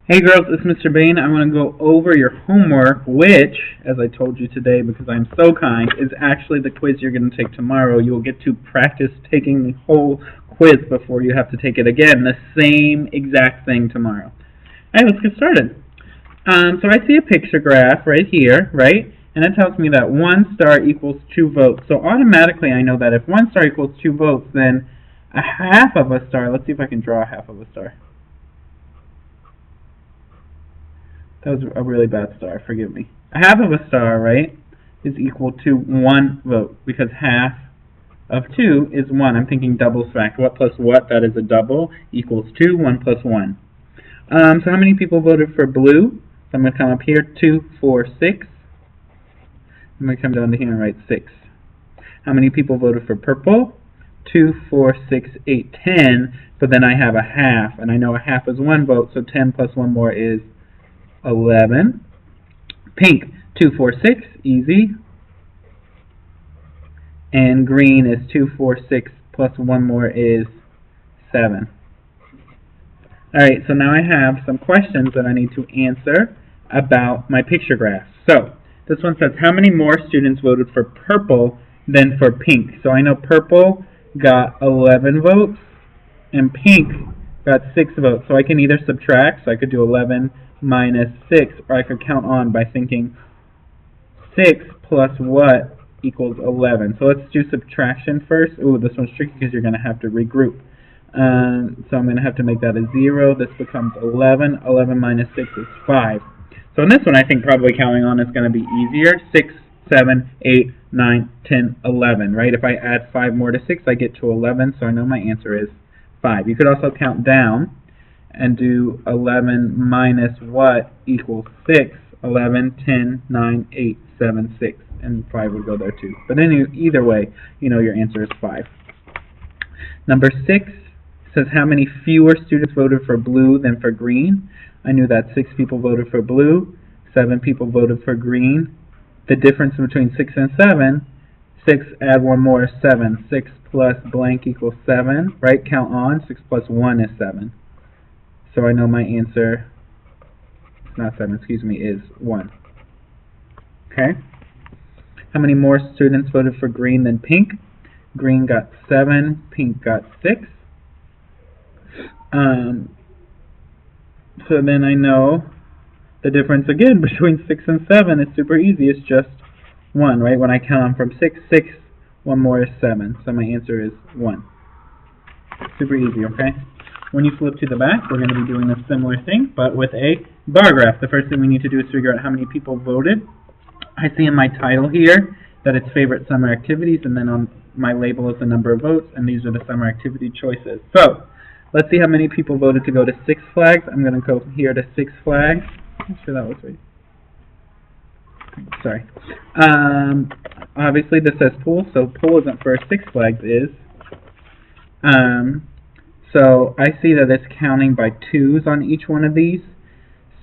Hey girls, it's Mr. Bain. I'm going to go over your homework, which, as I told you today because I'm so kind, is actually the quiz you're going to take tomorrow. You'll get to practice taking the whole quiz before you have to take it again, the same exact thing tomorrow. Alright, let's get started. So I see a picture graph right here, right? And it tells me that 1 star equals 2 votes. So automatically I know that if 1 star equals 2 votes, then a half of a star, let's see if I can draw a half of a star. That was a really bad star, forgive me. A half of a star, right, is equal to 1 vote, because half of 2 is 1. I'm thinking double stacked. What plus what? That is a double, equals 2, 1 plus 1. So how many people voted for blue? So I'm going to come up here, 2, 4, 6. I'm going to come down to here and write 6. How many people voted for purple? 2, 4, 6, 8, 10. But then I have a half, and I know a half is 1 vote, so 10 plus 1 more is 11. Pink, 2, 4, 6, easy. And green is 2, 4, 6 plus 1 more is 7. Alright, so now I have some questions that I need to answer about my picture graph. So, this one says, how many more students voted for purple than for pink? So I know purple got 11 votes, and pink got 6 votes. So I can either subtract, so I could do 11 minus 6, or I could count on by thinking 6 plus what equals 11. So let's do subtraction first. Ooh, this one's tricky because you're going to have to regroup. So I'm going to have to make that a 0. This becomes 11. 11 minus 6 is 5. So in this one, I think probably counting on is going to be easier. 6, 7, 8, 9, 10, 11, right? If I add 5 more to 6, I get to 11, so I know my answer is 5. You could also count down and do 11 minus what equals 6. 11, 10, 9, 8, 7, 6, and 5 would go there too. But either way, you know your answer is 5. Number 6 says how many fewer students voted for blue than for green. I knew that 6 people voted for blue, 7 people voted for green. The difference between 6 and 7, 6 add 1 more is 7. 6 plus blank equals 7, right? Count on. 6 plus 1 is 7. So I know my answer, not 7, excuse me, is 1. Okay? How many more students voted for green than pink? Green got 7, pink got 6. So then I know the difference again between 6 and 7 is super easy. It's just 1, right? When I count on from 6, 6, 1 more is 7. So my answer is 1. Super easy, okay? When you flip to the back, we're going to be doing a similar thing, but with a bar graph. The first thing we need to do is figure out how many people voted. I see in my title here that it's favorite summer activities, and then on my label is the number of votes, and these are the summer activity choices. So, let's see how many people voted to go to Six Flags. I'm going to go here to Six Flags. Make sure that was right. Sorry. Obviously this says pool, so pool isn't first. Six Flags is. So I see that it's counting by 2s on each one of these.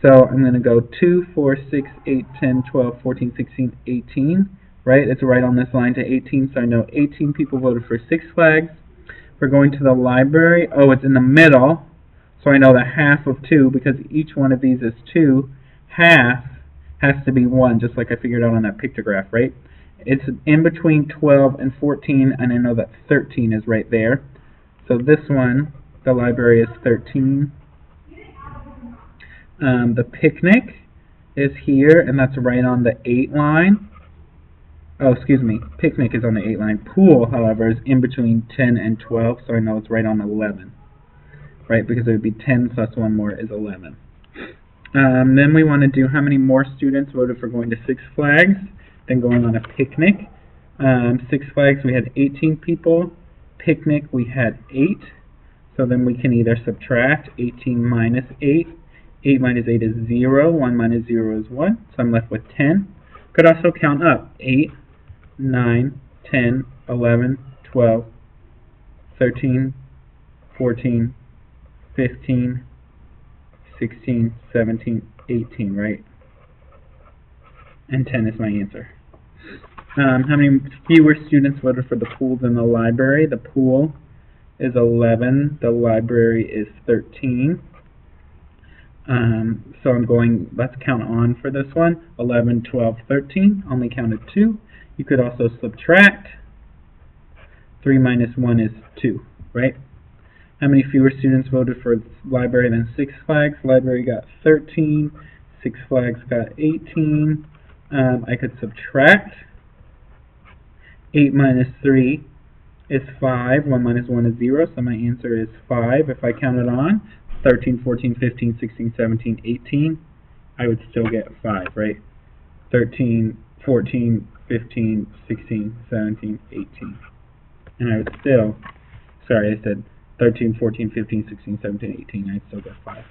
So I'm going to go 2, 4, 6, 8, 10, 12, 14, 16, 18. Right? It's right on this line to 18, so I know 18 people voted for Six Flags. We're going to the library. Oh, it's in the middle. So I know that half of 2, because each one of these is 2, half has to be 1, just like I figured out on that pictograph, right? It's in between 12 and 14, and I know that 13 is right there. So this one, the library is 13. The picnic is here, and that's right on the 8 line. Oh, excuse me. Picnic is on the 8 line. Pool, however, is in between 10 and 12, so I know it's right on 11. Right, because it would be 10 plus 1 more is 11. Then we want to do how many more students voted for going to Six Flags than going on a picnic. Six Flags, we had 18 people. Picnic, we had 8. So then we can either subtract 18 minus 8. 8 minus 8 is 0. 1 minus 0 is 1. So I'm left with 10. Could also count up. 8, 9, 10, 11, 12, 13, 14, 15, 16, 17, 18, right? And 10 is my answer. How many fewer students voted for the pool than the library? The pool is 11. The library is 13. So I'm going, let's count on for this one. 11, 12, 13, only counted 2. You could also subtract. 3 minus 1 is 2, right? How many fewer students voted for library than Six Flags? Library got 13. Six Flags got 18. I could subtract. 8 minus 3 is 5. 1 minus 1 is 0, so my answer is 5. If I count it on, 13, 14, 15, 16, 17, 18, I would still get 5, right? 13, 14, 15, 16, 17, 18. And I would still, sorry, I said 13, 14, 15, 16, 17, 18, I'd still get 5.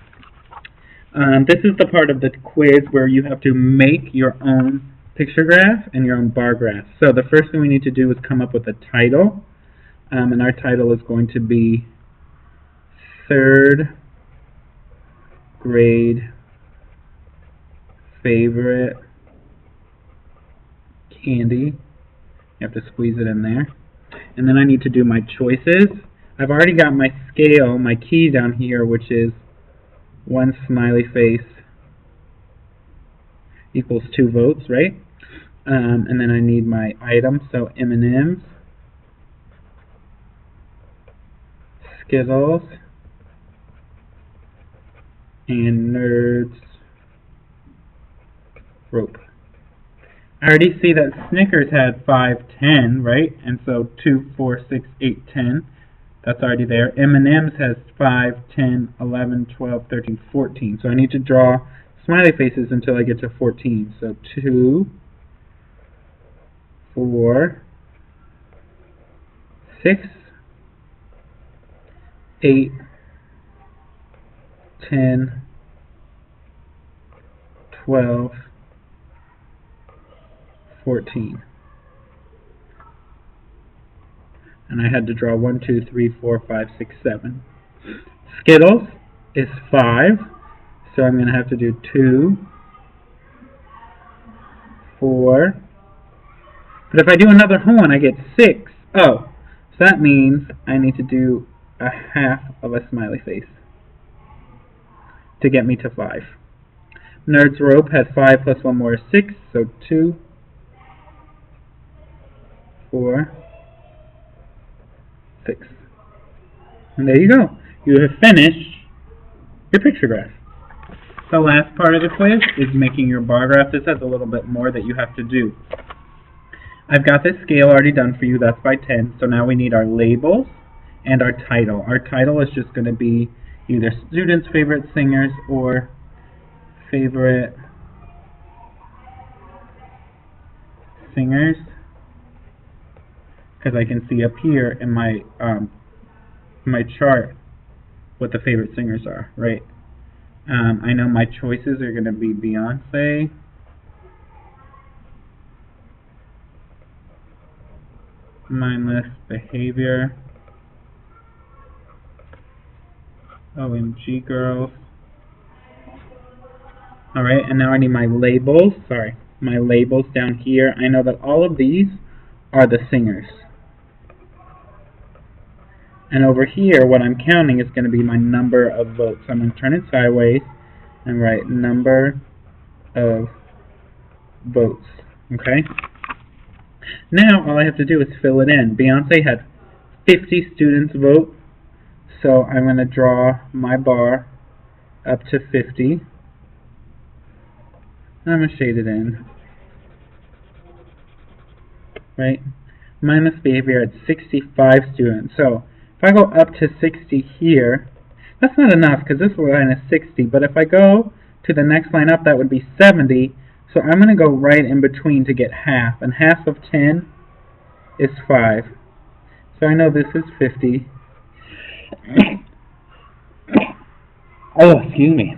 This is the part of the quiz where you have to make your own picture graph and your own bar graph. So the first thing we need to do is come up with a title. And our title is going to be 3rd grade favorite candy. You have to squeeze it in there. And then I need to do my choices. I've already got my scale, my key down here, which is 1 smiley face equals 2 votes, right? And then I need my items, so M&M's, Skittles, and Nerds rope. I already see that Snickers had 5, 10, right? And so 2, 4, 6, 8, 10. That's already there. M&M's has 5, 10, 11, 12, 13, 14. So I need to draw smiley faces until I get to 14. So 2, 4, 6, 8, 10, 12, 14. And I had to draw 1, 2, 3, 4, 5, 6, 7. Skittles is 5, so I'm going to have to do 2, 4. But if I do another whole one, I get 6. Oh, so that means I need to do a half of a smiley face to get me to 5. Nerds rope has 5 plus 1 more is 6, so 2, 4, 6. And there you go. You have finished your picture graph. The last part of the quiz is making your bar graph. This has a little bit more that you have to do. I've got this scale already done for you. That's by 10. So now we need our labels and our title. Our title is just going to be either students' favorite singers or favorite singers, because I can see up here in my my chart what the favorite singers are, right? I know my choices are going to be Beyonce, Mindless Behavior, OMG Girls. Alright, and now I need my labels. Sorry, my labels down here. I know that all of these are the singers. And over here, what I'm counting is going to be my number of votes. So I'm going to turn it sideways and write number of votes. Okay? Now, all I have to do is fill it in. Beyonce had 50 students vote. So I'm going to draw my bar up to 50. I'm going to shade it in. Right? Mindless Behavior had 65 students. So if I go up to 60 here, that's not enough because this line is 60. But if I go to the next line up, that would be 70. So I'm going to go right in between to get half. And half of 10 is 5. So I know this is 50. Oh, excuse me.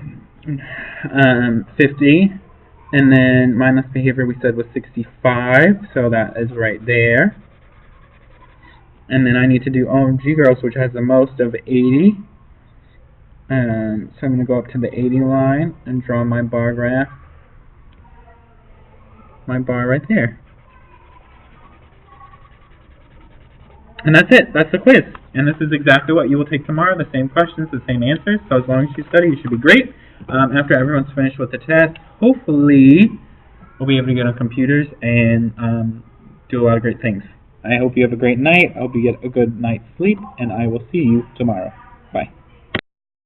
50. And then Mindless Behavior we said was 65. So that is right there. And then I need to do OMG Girls, which has the most of 80. So I'm going to go up to the 80 line and draw my bar graph. My bar right there. And that's it. That's the quiz. And this is exactly what you will take tomorrow. The same questions, the same answers. So as long as you study, you should be great. After everyone's finished with the test, hopefully we'll be able to get on computers and do a lot of great things. I hope you have a great night. I hope you get a good night's sleep, and I will see you tomorrow.